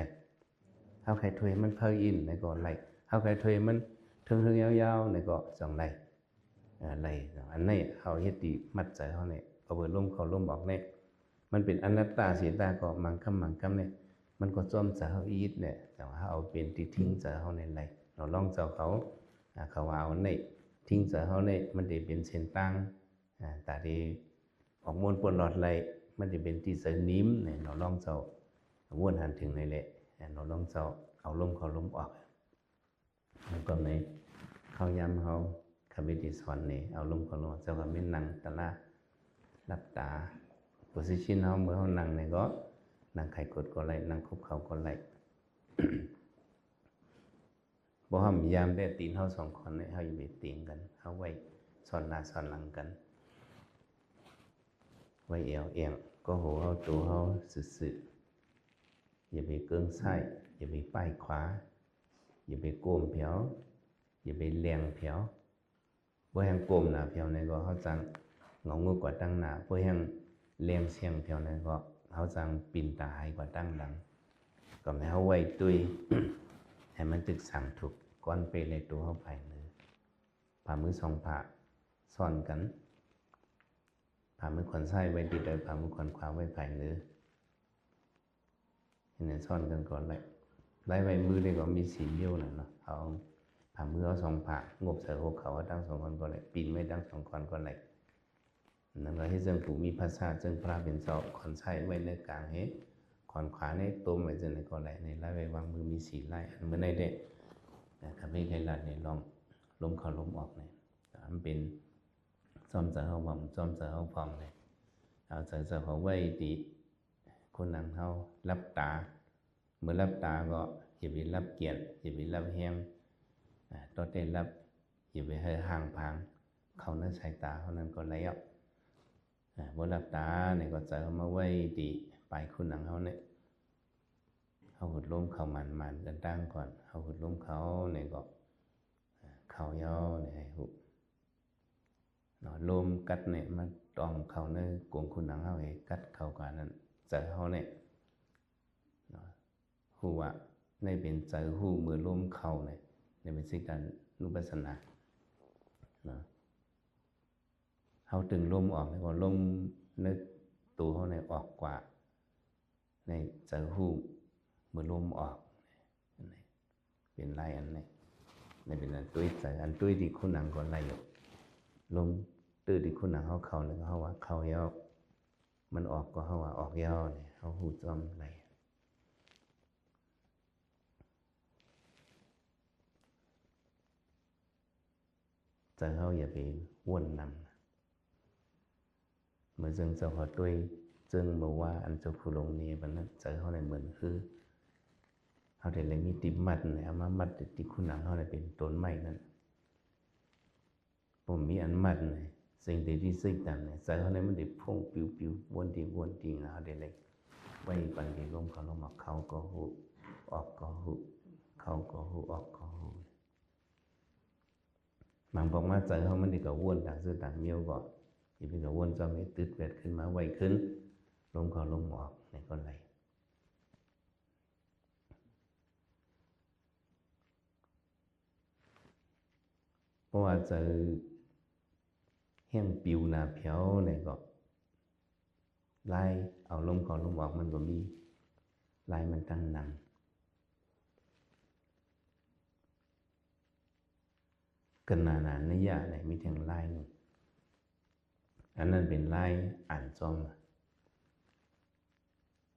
เขาใครถวยมันเพลินเนี่ยก็ไล่เขาใครถวยมันถึงยาวๆเนี่ยก็จังไรอันนี้เขาเฮ็ดดีมัดใจเขาเนี่ยเอาเบอร์ลุ่มเขาลุ่มออกเนี่ยมันเป็นอนัตตาเสียตาก็มังคำเนี่ยมันก็จอมใจเขาอีดเนี่ยแต่ว่าเอาเป็นที่ทิ้งใจเขาในไรเราลองเจ้าเขาว่าเอาเนี่ยทิ้งใจเขาเนี่ยมันได้เป็นเส้นตั้งแต่ที่ออกมวลปนหลอดไรมันจะเป็นที่เสนิมเนี่ยเราลองเจ้าวนหันถึงในแหละเราลองเจ้าเอาลมเขาลมออกแล้วก็ในเขาย้ำเขาคำวิธีสอนเนี่ยเอาลมเขาลมเจ้าก็ไม่นั่งตะละหลับตาโพสิชันเขาเมื่อเขานั่งเนี่ยก็นั่งไข่กดก็ไหลนั่งคุบเขาก็ไหล บ่ห้ามยามแต่ตีนเฮาสองคนเนี่ยเฮาอย่าไปตีงกันเฮาไว้สอนหน้าสอนหลังกันไว้เอวเอียงก็โหเฮาตัวเฮาสึๆอย่าไปเกิงซ้ายอย่าไปป้ายขวาอย่าไปโกมเผียวอย่าไปแรงเผียวบ่แห่งโกมหน้าเผียวในก็เฮาจังงงกว่าตั้งหน้าบ่แห่งแรงเสียงเผียวในก็เฮาจังปิ่นตาให้กว่าตั้งหลังก็ให้เฮาไว้ตุ้ย ให้มันตึกสั่งถูกก้อนไปเลยตัวเฮาภายมือผ่ามือสองผ่าซ่อนกันผ่ามือขวาซ้ายไว้ติดเลยผ่ามือขวาไว้ภายมือนี่ซ่อนกันก่อนเลยไล่ไว้มือได้ก็มีสีเยี่ยวน่ะเนาะเอาผ่ามือเอาสองผ่างบใส่หัวเขาตั้งสองคนก่อนเลยปีนไว้ตั้งสองคนก่อนเลยนั่นก็ให้เจ้าปู่มีภาษาเจ้าพระเป็นเจ้าขอนซ้ายไว้ในกลางเฮ้ขอนขวาในตัวไว้เจ้าในก่อนเลยในไล่ไว้วางมือมีสีไล่อันเมื่อได้เด็นะครับให้ใครลัดเนี่ยลองล้มเข้าล้มออกเนี่ยมันเป็นซ้อมเจอเฮาบ่ซ้อมเจอเฮาพร้อมเลยเอาเจอเขาไว้ดีคนนั่งเฮารับตาเมื่อรับตาก็อย่าไปรับเกียรติอย่าไปรับแห้งต่อได้รับอย่าไปให้ห่างพางเขาในสายตาเขานั้นก็แล้วเมื่อรับตาเนี่ยก็เจอมาไว้ดีไปคนนั่งเฮาเนี่ยเอาหุดล้มเขามันกันตั้งก่อนเอาหุดล้มเขาเนี่ยก็เขาย่อเนี่ยให้หุบลมกัดเนี่ยมันตองเขาในกวงคุณหนังเฮาให้กัดเขากว่านั้นเจอเฮาเนี่ยหูว่าในเป็นเจอหูมือลมเขาเนี่ยในเป็นสิ่งการนุปัสสนาเฮาตึงลมออกแล้วก็ลมนึกตัวเฮาเนี่ยออกกว่าในเจอหูมือลมออกเป็นไรอันนี้ในเป็นอันตุ้ยใจอันตุ้ยที่คุณหนังก่อนไรอยู่ลมตื้อที่คุณหนังเขาเนี่ยเขาว่าเขาย่อมันออกก็เขาว่าออกย่อเนี่ยเขาหูจอมไรใจเขาอย่าไปวนนำเมื่อจึงเจ้าขอตุ้ยจึงบอกว่าอันเจ้าผู้ลงนี้มันนั้นใจเขาในเหมือนคือเขาได้เลยมีติมัดเนี่ยเอามามัดติคุณหนังเขาเลยเป็นต้นไม้นั่นผมมีอันมัดเนี่ยสิ่งที่สิ่งต่างเนี่ยใจเขาในมันได้พุ่งปิววนทีนะเขาได้เลยไว้บางทีลมเขาลงมาเขาก็หูออกก็หูเขาก็หูออกก็หูบางบอกว่าใจเขามันได้ก็วนต่างซื้อต่างเมียวก็อย่าไปก็วนจอมให้ตืดเวทขึ้นมาไวขึ้นลมเขาลมออกในก็ไหลเพราะว่าเจอแห้งปิวหนาเผียวเนี่ยก็ไล่เอาลมเขาลมออกมันก็มีไล่มันตั้งนำกันนานๆในยะไหนมีเพียงไล่หนึ่งอันนั้นเป็นไล่อ่านจอม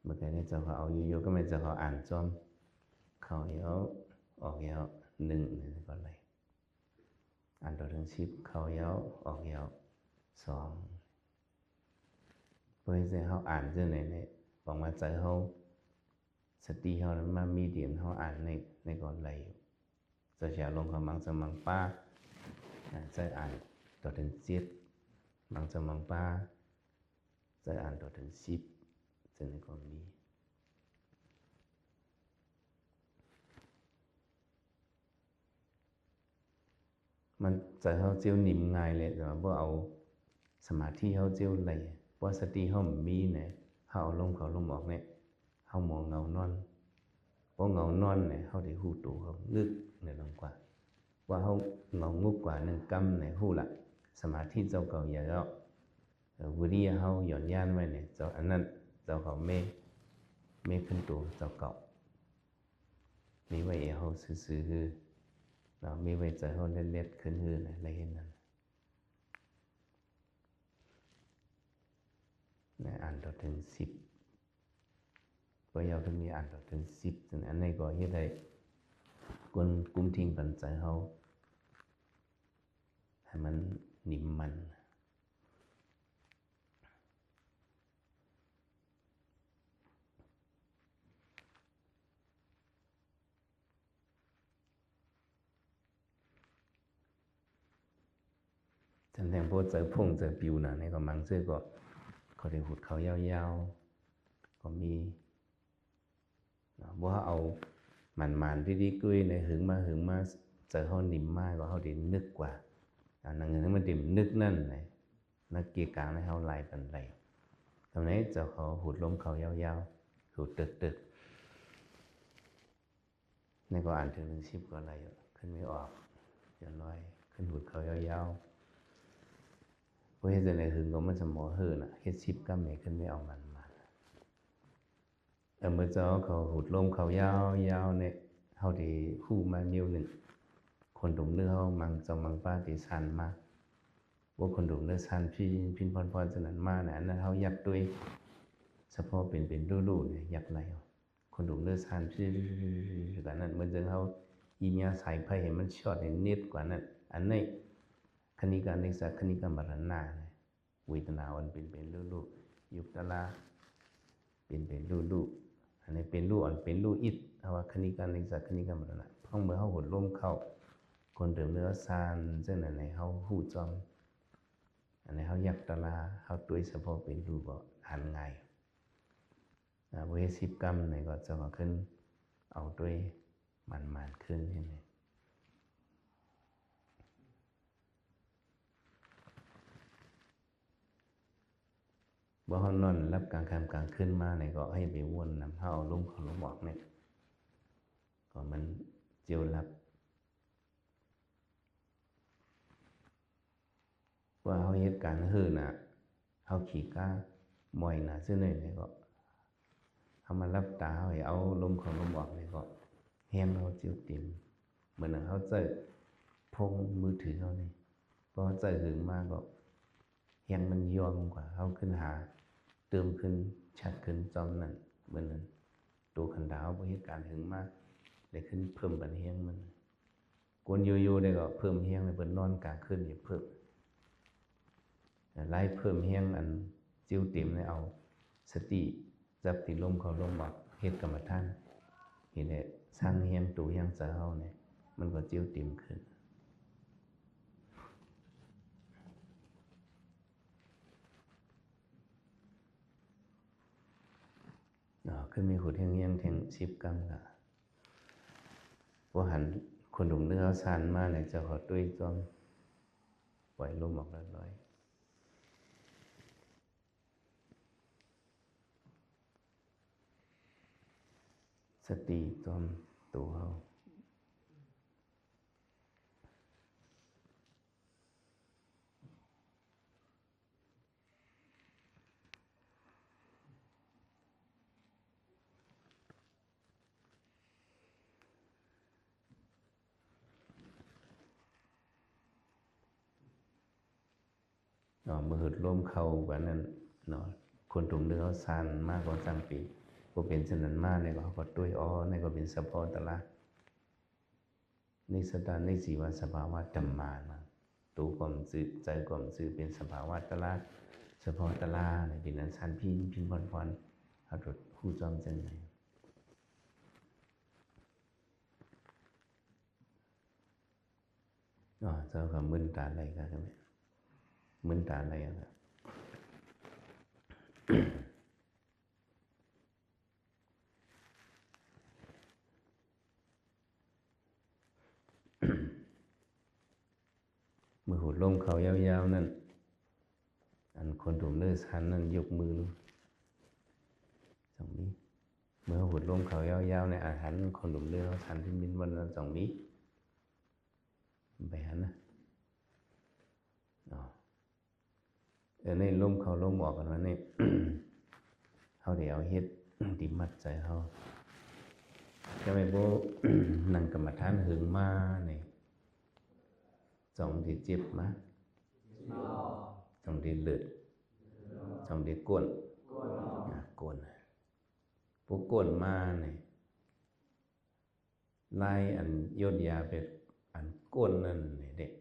เมื่อกี้เนี่ยเจ้าเขาเอาอยู่ๆก็ไม่เจ้าเขาอ่านจอมเขาเยอะออกเยอะหนึ่งนี่ก็เลยอ่านตัวถึง10เขาเยอะออกเยอะ2เพื่อให้เขาอ่านเจ้าไหนเนี่ยบอกว่าใจเขาสติเขามามีเดียนเขาอ่านในก่อนเลยจะเฉลงเขามังสมังป้าใจอ่านตัวถึง7มังสมังป้าใจอ่านตัวถึง10จะในก่อนมีมันใจเขาเจียวนิ่มง่ายเลยแต่ว่าเอาสมาธิเขาเจียวเลยเพราะสติเขามีเนี่ยเขาเอาลมเขาลมออกเนี่ยเขามองเงานอนเพราะเงานอนเนี่ยเขาได้หูตัวเขางึกเนี่ยลงกว่าว่าเขาเงางุกกว่านึงกำเนี่ยหูละสมาธิเจ้าเก่าอย่าแล้ววิริยะเขาหย่อนย่านไว้เนี่ยเจ้าอันนั้นเจ้าเขาไม่ขึ้นตัวเจ้าเก่ามีไว้เขาซื่อๆเรามีไว้ใจเขาเล็ดๆขึ้นหื้ออะไรเห็นนั้นอ่านต่อถึง10ก็ยาวถึงมีอ่านต่อถึง10จนอันนี้ก็เฮ็ดให้คนกุมทิ้งปัญใจเขาให้มันนิ่มมัน ฉันแทงพวกเจอพุ่งเจอปิวนะในก็มังซื้อก็เขาได้หุดเขายาวๆก็มีว่าเอามันที่ดีกุ้ยในหึงมาเจอเขานิ่มมากก็เขาดินึกกว่านั่งเงินมันดิ่มนึกนั่นเลยนักกีฬาในเขาลายเป็นไรตรงนี้เจ้าเขาหุดล้มเขายาวๆหุดตึกในก็อ่านถึง10ก็อะไรขึ้นไม่ออกจะลอยขึ้นหุดเขายาวๆเพราะเหตุในหึงก็มันสมอเฮือน่ะเฮ็ด10ก็ไม่ขึ้นไม่ออกมันเมื่อเจ้าเขาหุดล้มเขายาวเนี่ยเขาดีคู่มาเมียวหนึ่งคนดุมเนื้อเขามังจองมังป้าตีสันมากว่าคนดุมเนื้อสันพินพรสนันมากนะนั่นเขายักด้วยเฉพาะเป็นรูเนี่ยยักไหนคนดุมเนื้อสันแต่นั้นเมื่อเจ้าเขาอีเมียใส่ไพ่เห็นมันช็อตเห็นนิดกว่านั้นอันนี้คณิการนิสัยคณิการมรณะเวทนาวันเป็นรูยุบตลาเป็นรูอันนี้เป็นรูอ่อนเป็นรูอิดเอาว่าคณิการนิสัยคณิการมรณะพ้องเมื่อเขาหดล้มเข้าคนเดิมเนื้อซานซึ่งในเขาหูจอมอันนี้เขายักตลาเขาตัวเฉพาะเป็นรูก็หันไงเวสิบกรรมในก็จะมาขึ้นเอาด้วยมันขึ้นใช่ไหมบ่เขานอนรับกลางค่ำกลางคืนมาเนี่ยก็ให้ไปวนนำเขาเอาล้มเขาล้มออกเนี่ยก็มันเจียวรับว่าเขาเหตุการณ์ฮื้อน่ะเขาขี่ก้ามอยน่ะซึ่งเนี่ยก็เขามารับตาเขาเอาล้มเขาล้มออกเนี่ยก็แห้งเขาเจียวติ่มเหมือนเขาเจอพงมือถือเขานี่พอเจอหึงมากก็แห้งมันยอมกว่าเขาขึ้นหาเติมขึ้นชัดขึ้นจอมนั่นเหมือนนั้นตัวขันดาวเพราะเหตุการณ์หึงมากได้ขึ้นเพิ่มบันแห้งมันกวนอยู่ได้ก็เพิ่มแห้งเลยเปิดนอนกลางคืนอย่าเพิ่มไล่เพิ่มแห้งอันจิ้วติ่มเลยเอาสติจับติลมเขาลมบอกเหตุกรรมฐานเห็นเลยสร้างแห้งตัวแห้งเสือเฮาเนี่ยมันก็จิ้วติ่มขึ้นขึ้นมีขุดแห้ง10 กรัมค่ะพอหันคนดุมเนื้อซานมาเนี่ยจะขอตุ้ยจอมปล่อยลมออกลอยสติจอมตัวเขามือหืดล้มเข่ากว่านั้นเนาะคนถุงเนื้อซานมากกว่า3 ปีก็เป็นฉะนั้นมากเนี่ยเขาก็ตุ้ยในก็เป็นสะพอตละนิสตานิสีวาสภาวะธรรมานะตัวความสื่อใจความสื่อเป็นสภาวะตละเฉพาะตละในเป็นอันชันพินพรเขาตรวจคู่จอมจังไงเจ้าก็มึนตาอะไรกันใช่ไหมมึนตาอะไรกันมือหูลมเขายาวๆนั่นอันคนถูกเนื้อชันนั่นยกมือ2 วิเมื่อหูลมเขายาวๆในอาหารคนถูกเนื้อชันที่มินวันละ2 วิไปหันนะในลมเขาลมออกกันว่านี่ เขาเดี๋ยวเฮ็ดติมัดใจเขาจะไม่โบ นั่งกรรมฐานหึงมาเนี่ย2 ที่เจ็บมา2 ที่เลือด2 ที่ก้นก้นพวกก้นมาเนี่ยไล่อันยดยาเป็นอันก้นนั่นเนี่ยเด็ก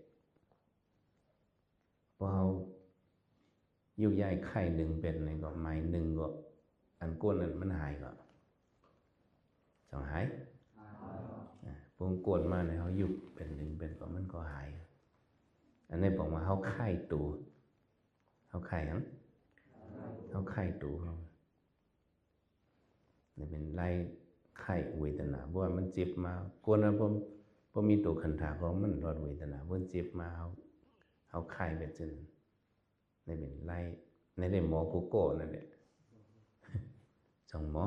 พอเขายุ่ยใหญ่ไข่1เป็นในก็ไม้1ก็อันก้นนั่นมันหายก็หายพวกก้นมาเนี่ยเขายุบเป็น1เป็นก็มันก็หาย อันนี้บอกว่าเขาไข่ตูเขาไข่หยังเขาไข่ตูเขานี่เป็นไล่ไข่เวทนาเพราะว่ามันเจ็บมากวนนะผมมีตัวขันธาของมันรอดเวทนาเพราะเจ็บมาเขาไข่แบบนั้นนี่เป็นไล่ในได้หมอกูโก้นั่นแหละสองหมอ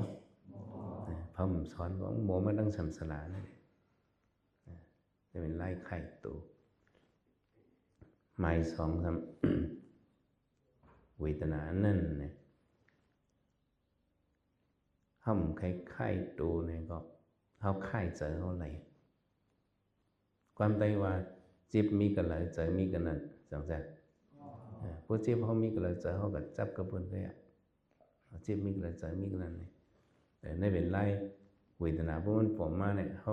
พระผมสอนว่าหมอมาตั้งสัมสลานั่นแหละนี่เป็นไล่ไข่ตูหมายสองครับ เวทนานั่นเนี่ยห้ำไข่ตูเนี่ยก็เขาไข่เจอเขาไหนความใดว่าจิบมีกันเลยเจอมีกันนั่นจังจากผู้จิบเขามีกันเลยเจอเขาก็จับกระปุกเลยอ่ะจิบมีกันเลยเจอมีกันนั่นเนี่ยแต่ในเป็นไล่เวทนาพวกมันผมมาเนี่ยเข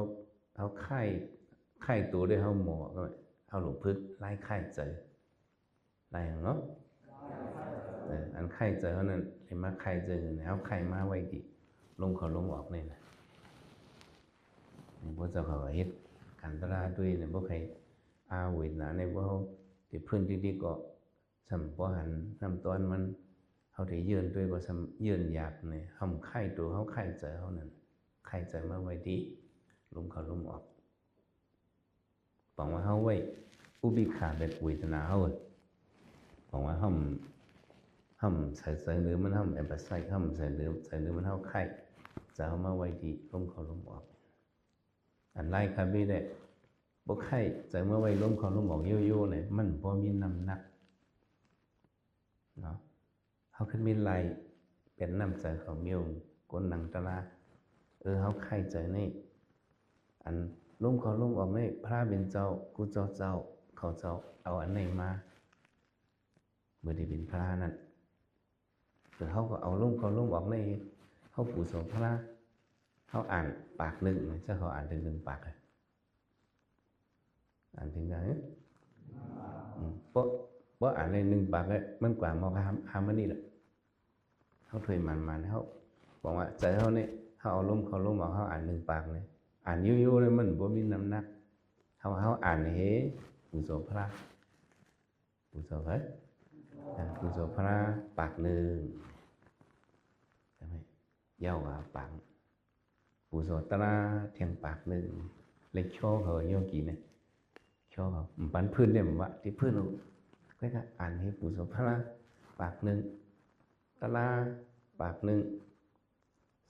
าไข่ตูได้เขาหมอก็เขาหลงพึกไล่ไข่เจอไล่อย่างเนาะอันไข่เจอเขานั่นเห็นมาไข่เจอเนี่ยเขาไข่มาไว้ดีลงเขาลงออกเนี่ยนะพวกเจ้าเขาเฮ็ดกันตลาด้วยเนี่ยพวกใครอาเวทนาในพวกเขาที่พื้นที่ก็สัมปหันนำตอนมันเขาได้ยืนด้วยก็สัมยืนหยาบเนี่ยห้ำไข่ตัวเขาไข่เจอเขานั่นไข่เจอมาไว้ดีลงเขาลงออกบอกว่าเขาไว้อุบิขาแบบเวทนาเขาบอกว่าห้ำใส่เนื้อมันห้ำแอมเปอร์ไซด์ห้ำใส่เนื้อมันเท่าไข่จะเอามาไว้ดีล้มเขาล้มออกอันไล่ครับพี่ได้พวกไข่จะเมื่อไว้ล้มเขาล้มออกโย่ๆเนี่ยมันพอมีน้ำหนักเนาะเขาขึ้นมีไล่เป็นน้ำใจเขาเมียวก้นหนังตะลาเขาไข่ใจนี่อันล้มเขาล้มออกนี่พระเป็นเจ้ากูเจ้าเขาเจ้าเอาอันไหนมาเมื่อได้เป็นพระนั่นแต่เขาก็เอาลุ่มเขาลุ่มออกในเขาปู่โสภณะเขาอ่านปากหนึ่งเจ้าเขาอ่านถึงหนึ่งปากเลยอ่านถึงไหนเพราะอ่านในหนึ่งปากเลยมันกว่ามาฮามันนี่แหละเขาถอยมันเขาบอกว่าใจเขาเนี่ยเขาเอาลุ่มเขาลุ่มออกเขาอ่านหนึ่งปากเลยอ่านยุ่ๆเลยมันบ่มีน้ำหนักเขาอ่านเฮ้ปู่โสภณะปู่โสภณะปู่โสภณะปากหนึ่งใช่ไหมยาวกว่าปากปู่โสตระเทียงปากหนึ่งเล็กโชว์เขาโยกี่เนี่ยโชว์เขาปันพื้นเนี่ยผมว่าที่พื้นก็อ่านให้ปู่โสภณะปากหนึ่งตระปากหนึ่ง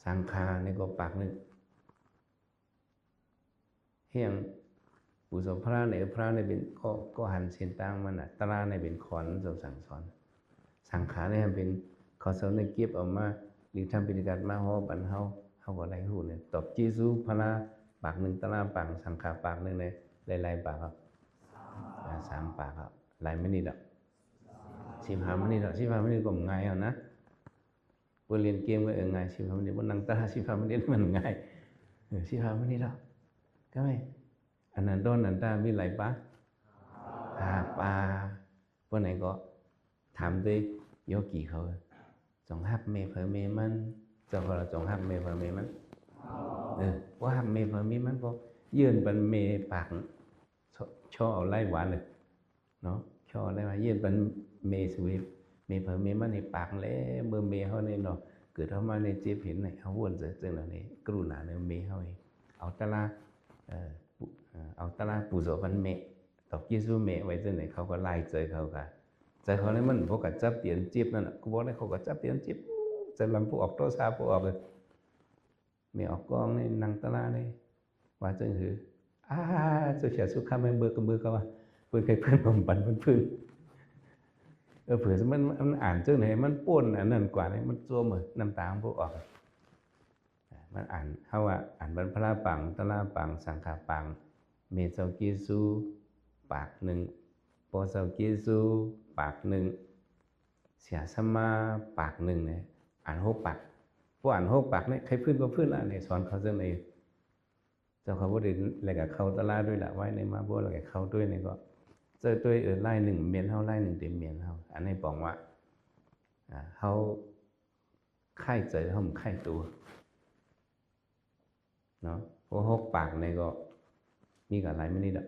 สังฆาเนี่ยก็ปากหนึ่งเฮียงปู่โสภณะเนี่ยพระเนี่ยเป็นก็หันเส้นต่างมันอ่ะตระเนี่ยเป็นขอนเราสั่งสอนสังขารเนี่ยเป็นขอสอนในเก็บออกมาหรือทำปฏิการมาห่อบันเฮาก็ไรหูเนี่ยตบจีซูพระปากหนึ่งตระปากสังขารปากหนึ่งเลยหลายปากครับ3 ปากครับหลายไม่นี่ดอก15 ไม่นี่ดอก15 ไม่นี่ก็ง่ายเอานะพวกเรียนเกมก็ง่าย15 ไม่นี่พวกนั่งตระ15 ไม่นี่มันง่าย15 ไม่นี่ดอกก็ไม่อันนั้นโดนอันตามีหลายปากปาพวกไหนก็ถามด้วยโยกี่เขาจงหักเมเพอเมมันเจ้าก็จงหักเมเพอเมมันว่าหักเมเพอเมมันก็ยืนเป็นเมปากช่อเอาไล่หวานเลยเนาะช่ออะไรมายืนเป็นเมสวีเมเพอเมมันในปากแล้วเมื่อเมเขาเนี่ยเนาะเกิดเข้ามาในเจ็บเห็นไหนเขาวนเจอเหล่านี้กรุณาในเมเขาเองเอาตะลาปู่โสพันเมตอกยิซูเมไว้เจอไหนเขาก็ไล่เจอเขากันใจเขาเนี่ยมันพวกกับจับเตียนจิบนั่นแหละกูบอกเลยเขากับจับเตียนจิบจะลำพวกออกโตซาพวกออกเลยไม่ออกกองในนังตะลาเนี่ยว่าจังคือจะเสียสุขาไม่เบื่อกับเบื่อเขาว่าเพื่อนใครเพื่อนผมปั่นเพื่อนเผื่อมันอ่านจังไหนมันป้นอันนั้นกว่าเนี่ยมันโจมเลยน้ำตาพวกออกมันอ่านเขาว่าอ่านบรรพลาปังตะลาปังสังขาปังเมเซากิซูปากหนึ่งโปเซากิซูปากหนึ่งเสียสมาปากหนึ่งเนี่ยอ่าน6 ปากพวกอ่าน6 ปากเนี่ยใครพื้นก็พื้นละเนี่ยสอนเขาเสนอเจ้าเขาพูดถึงอะไรกับเขาตะลาด้วยละไว้ในมาพวกอะไรกับเขาด้วยเนี่ยก็เจอด้วยไล่1 เมียนเขาไล่1 เต็มเมียนเขาอันนี้บอกว่าเขาไข่เจอเขาไข่ตัวเนาะพวก6 ปากเนี่ยก็มีกับอะไรไม่นี่ดอก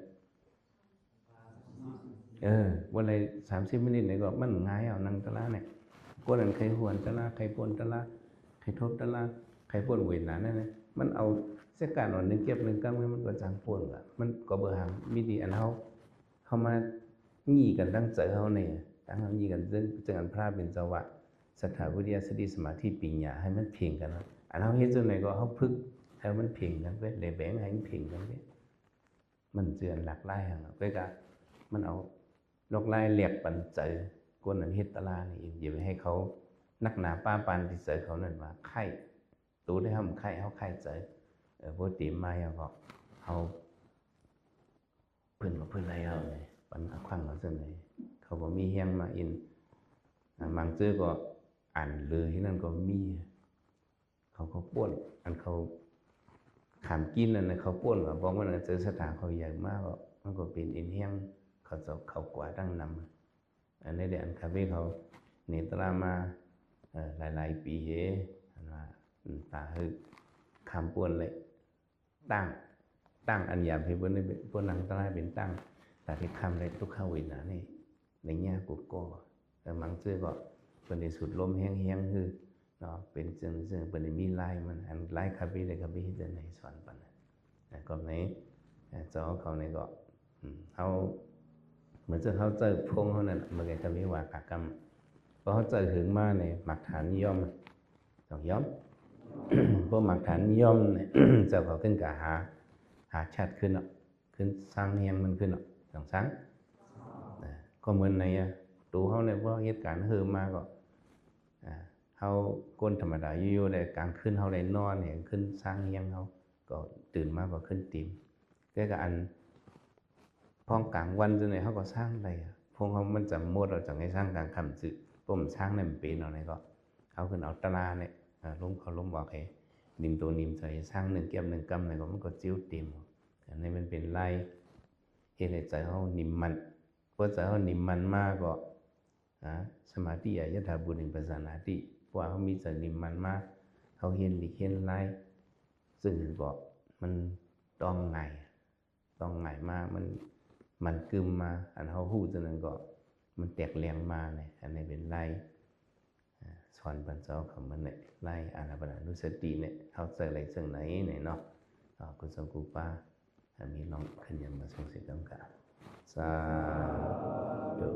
วันไร30 minit nàyก็มันง่ายเอานั่งตะละเนี่ยคนนั้นใครหวนตะละใครปนตะละใครทบตะละใครปนเวทนานั่นนะมันเอาเสการวันหนึ่งเก็บหนึ่งกำมันก็จางปนละมันก็เบอร์หางมีดีอันเขามาหนีกันตั้งเจอเขาเนี่ยตั้งเขาหนีกันจึงอันพระเป็นจังหวะสถาวิทยาสติสมาธิปัญญาให้มันเพียงกันนะอันเขาเห็นจนไหนก็เขาพึกให้มันเพียงกันไปเลยแบ่งให้มันเพียงกันไปมันเจือนหลักไล่ห่างไปกันมันเอาลกไล่เรียกปันเจอคนนั้นเฮ็ดตะลานี่อย่าไปให้เขานักหนาป้าปันที่เจอเขานั่นว่าไข่ตู้ได้ทำไข่เขาไข่เจอพวกตีมมาเขาเขาเพื่อนกับเพื่อนอะไรเขาเนี่ยปันควังเขาเสนอเขาบอกมีเฮียงมาอินบางซื้อก็อ่านเลยที่นั่นก็มีเขาป้วนอันเขาขามกินนั่นนะเขาป้วนว่าบอกว่าเจอสถานเขาใหญ่มากก็มันก็เป็นอินเฮียงเขาจะเขากว่าดั้งนำอันนี้เดี๋ยวอันคาเฟ่เขาเนตรามาหลายปีเฮ้ว่าตาคือคำป้วนเลยตั้งอันยามให้พวกนี้พวกนังตราเป็นตั้งแต่ที่คำเลยทุกข้าวินานี่ในแง่กุก็แต่บางชื่อก็เป็นในสุดลมแห้งๆคือเนาะเป็นซึ่งเป็นมีลายมันอันลายคาเฟ่เลยคาเฟ่ที่จะในสอนปันแต่ก็ในจอเขาในก็เขาเหมือนจะเขาเจอพงเขานั่นเมื่อกี้คาเฟ่ว่ากากรรมพอเขาเจอถึงมาในหมักฐานย่อมต้องย่อมพวกหมักฐานย่อมเนี่ยจะเขาขึ้นกับหาชัดขึ้นขึ้นสร้างเฮียงมันขึ้นต้องสร้างก็เหมือนในดูเขาเนี่ยเพราะเหตุการณ์เฮือมาก็เขาก้นธรรมดาอยู่ๆได้กลางขึ้นเขาได้นอนเห็นขึ้นสร้างเฮียงเขาก็ตื่นมาก็ขึ้นตีมก็อันพ้องกลางวันจนไหนเขาก็สร้างอะไรพวกเขามันจะมดเราจะให้สร้างกลางคำสื่อผมสร้างในมันเป็นอะไรก็เขาขึ้นเอาตราเนี่ยล้มบอกให้นิมตัวนิมใส่สร้างหนึ่งเก็บหนึ่งกำอะไรก็มันก็จิ้วตีมอันนี้มันเป็นไล่เหตุใจเขานิมมันเพราะใจเขานิมมันมากก็สมาธิยถาบุญปัสสนาติเพราะเขามีใจนิมมันมากเขาเห็นหลีกเห็นไล่ซึ่งก็มันต้องไงมากมันกึมมาอันเขาหู้จนนั้นก็มันแตกแรงมาเนี่ยอันนี้เป็นไล่สอนปัญจคำมันเนี่ยไล่อานาปานนุสติเนี่ยเขาเจออะไรเจอไหนเนี่ยเนาะกุศลกุปามีน้องขึ้นยังมาส่งเสียงต้องการสาธุ